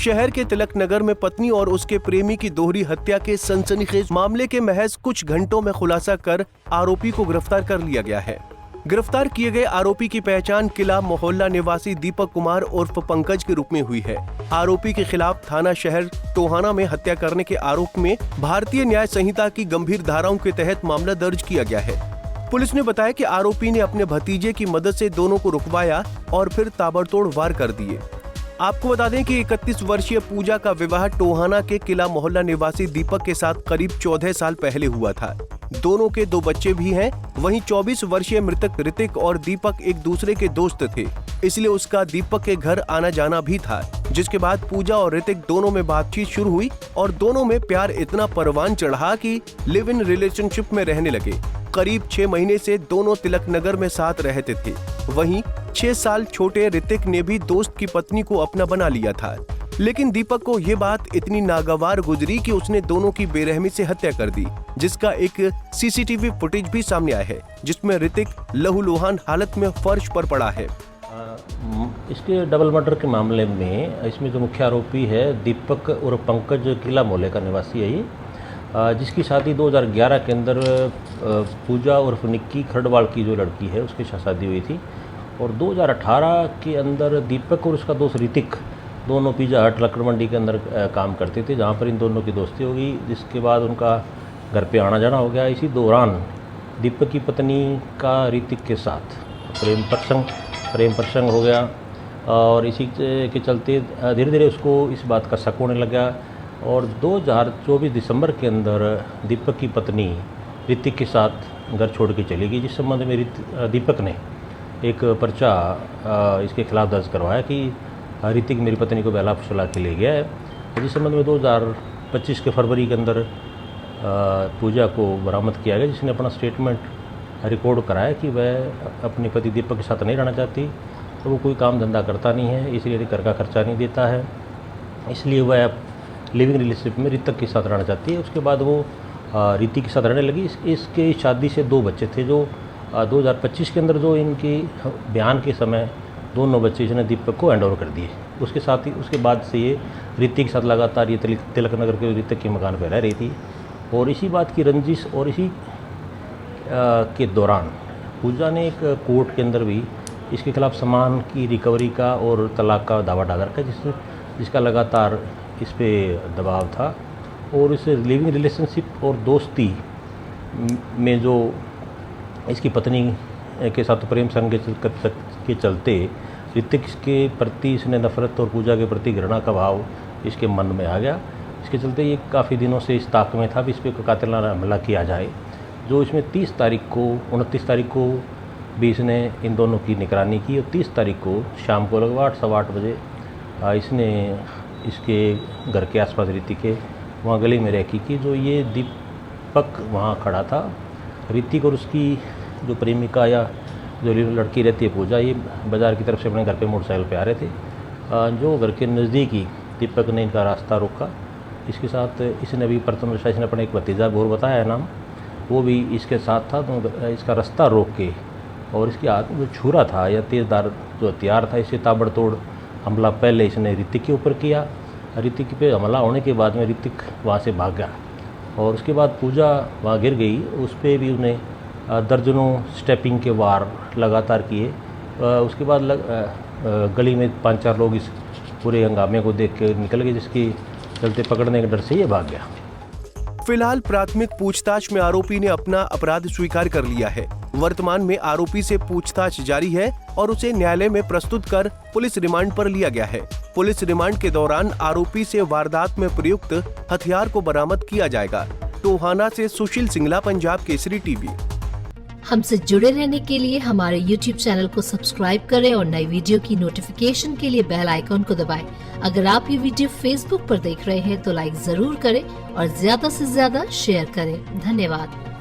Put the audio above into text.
शहर के तिलक नगर में पत्नी और उसके प्रेमी की दोहरी हत्या के सनसनीखेज मामले के महज कुछ घंटों में खुलासा कर आरोपी को गिरफ्तार कर लिया गया है। गिरफ्तार किए गए आरोपी की पहचान किला मोहल्ला निवासी दीपक कुमार उर्फ पंकज के रूप में हुई है। आरोपी के खिलाफ थाना शहर टोहाना में हत्या करने के आरोप में भारतीय न्याय संहिता की गंभीर धाराओं के तहत मामला दर्ज किया गया है। पुलिस ने बताया कि आरोपी ने अपने भतीजे की मदद से दोनों को रुकवाया और फिर ताबड़तोड़ वार कर दिए। आपको बता दें कि 31 वर्षीय पूजा का विवाह टोहाना के किला मोहल्ला निवासी दीपक के साथ करीब 14 साल पहले हुआ था। दोनों के 2 बच्चे भी हैं। वहीं 24 वर्षीय मृतक ऋतिक और दीपक एक दूसरे के दोस्त थे, इसलिए उसका दीपक के घर आना जाना भी था। जिसके बाद पूजा और ऋतिक दोनों में बातचीत शुरू हुई और दोनों में प्यार इतना परवान चढ़ा कि लिव इन रिलेशनशिप में रहने लगे। करीब 6 महीने से दोनों तिलक नगर में साथ रहते थे। वहीं 6 साल छोटे ऋतिक ने भी दोस्त की पत्नी को अपना बना लिया था, लेकिन दीपक को ये बात इतनी नागवार गुजरी कि उसने दोनों की बेरहमी से हत्या कर दी, जिसका एक सीसीटीवी फुटेज भी सामने आया है, जिसमें ऋतिक लहूलुहान हालत में फर्श पर पड़ा है। इसके डबल मर्डर के मामले में इसमें जो मुख्य आरोपी है दीपक और पंकज किला मोहल्ले का निवासी है ये, जिसकी शादी 2011 के अंदर पूजा उर्फ निक्की खरडवाल की जो लड़की है उसके साथ शादी हुई थी। और 2018 के अंदर दीपक और उसका दोस्त ऋतिक दोनों पिज़्ज़ा हट लक्कड़ मंडी के अंदर काम करते थे, जहाँ पर इन दोनों की दोस्ती हो गई, जिसके बाद उनका घर पे आना जाना हो गया। इसी दौरान दीपक की पत्नी का ऋतिक के साथ प्रेम प्रसंग हो गया और इसी के चलते धीरे धीरे उसको इस बात का शक होने लगा। और 2024 दिसंबर के अंदर दीपक की पत्नी ऋतिक के साथ घर छोड़ के चली गई, जिस संबंध में दीपक ने एक पर्चा इसके खिलाफ दर्ज करवाया कि ऋतिक मेरी पत्नी को बहला फुसला के ले गया है। जिस संबंध में 2025 के फरवरी के अंदर पूजा को बरामद किया गया, जिसने अपना स्टेटमेंट रिकॉर्ड कराया कि वह अपने पति दीपक के साथ नहीं रहना चाहती, तो वो कोई काम धंधा करता नहीं है, इसलिए घर का खर्चा नहीं देता है, इसलिए वह लिविंग रिलेशनशिप में ऋतिक के साथ रहना चाहती है। उसके बाद वो ऋतिक के साथ रहने लगी। इसके शादी से 2 बच्चे थे, जो 2025 के अंदर जो इनकी बयान के समय दोनों बच्चे इसने दीपक को हैंड ओवर कर दिए। उसके साथ ही उसके बाद से ये ऋतिक के साथ लगातार ये तिलक नगर के ऋतिक के मकान पर रह रही थी। और इसी बात की रंजिश और इसी के दौरान पूजा ने एक कोर्ट के अंदर भी इसके खिलाफ सामान की रिकवरी का और तलाक का दावा डाल रखा है, जिसका लगातार इस पे दबाव था। और इस लिविंग रिलेशनशिप और दोस्ती में जो इसकी पत्नी के साथ प्रेम संग के चलते ऋतिक के प्रति इसने नफरत और पूजा के प्रति घृणा का भाव इसके मन में आ गया। इसके चलते ये काफ़ी दिनों से इस ताक में था भी इस पर कातिलाना हमला किया जाए, जो इसमें 29 तारीख को भी इसने इन दोनों की निगरानी की। और 30 तारीख को शाम को लगभग 8 सवा 8 बजे इसने इसके घर के आसपास ऋतिक के वहाँ गली में रखी कि जो ये दीपक वहाँ खड़ा था। ऋतिक और उसकी जो प्रेमिका या जो लड़की रहती है पूजा, ये बाज़ार की तरफ से अपने घर पे मोटरसाइकिल पे आ रहे थे। जो घर के नज़दीक ही दीपक ने इनका रास्ता रोका। इसके साथ इसने भी प्रथम दशा इसने अपना एक भतीजा भोर बताया है नाम, वो भी इसके साथ था। तो इसका रास्ता रोक के और इसके हाथ में जो छुरा था या तेज़दार जो हथियार था, इससे ताबड़तोड़ हमला पहले इसने ऋतिक के ऊपर किया। ऋतिक पे हमला होने के बाद में ऋतिक वहाँ से भाग गया और उसके बाद पूजा वहाँ गिर गई। उस पर भी उसने दर्जनों स्टेपिंग के वार लगातार किए। उसके बाद गली में 5-4 लोग इस पूरे हंगामे को देख के निकल गए, जिसके चलते पकड़ने के डर से ये भाग गया। फिलहाल प्राथमिक पूछताछ में आरोपी ने अपना अपराध स्वीकार कर लिया है। वर्तमान में आरोपी से पूछताछ जारी है और उसे न्यायालय में प्रस्तुत कर पुलिस रिमांड पर लिया गया है। पुलिस रिमांड के दौरान आरोपी से वारदात में प्रयुक्त हथियार को बरामद किया जाएगा। टोहाना से सुशील सिंगला, पंजाब केसरी टीवी। हमसे जुड़े रहने के लिए हमारे YouTube चैनल को सब्सक्राइब करें और नई वीडियो की नोटिफिकेशन के लिए बेल आइकॉन को दबाएं। अगर आप ये वीडियो Facebook पर देख रहे हैं तो लाइक जरूर करें और ज्यादा से ज्यादा शेयर करें। धन्यवाद।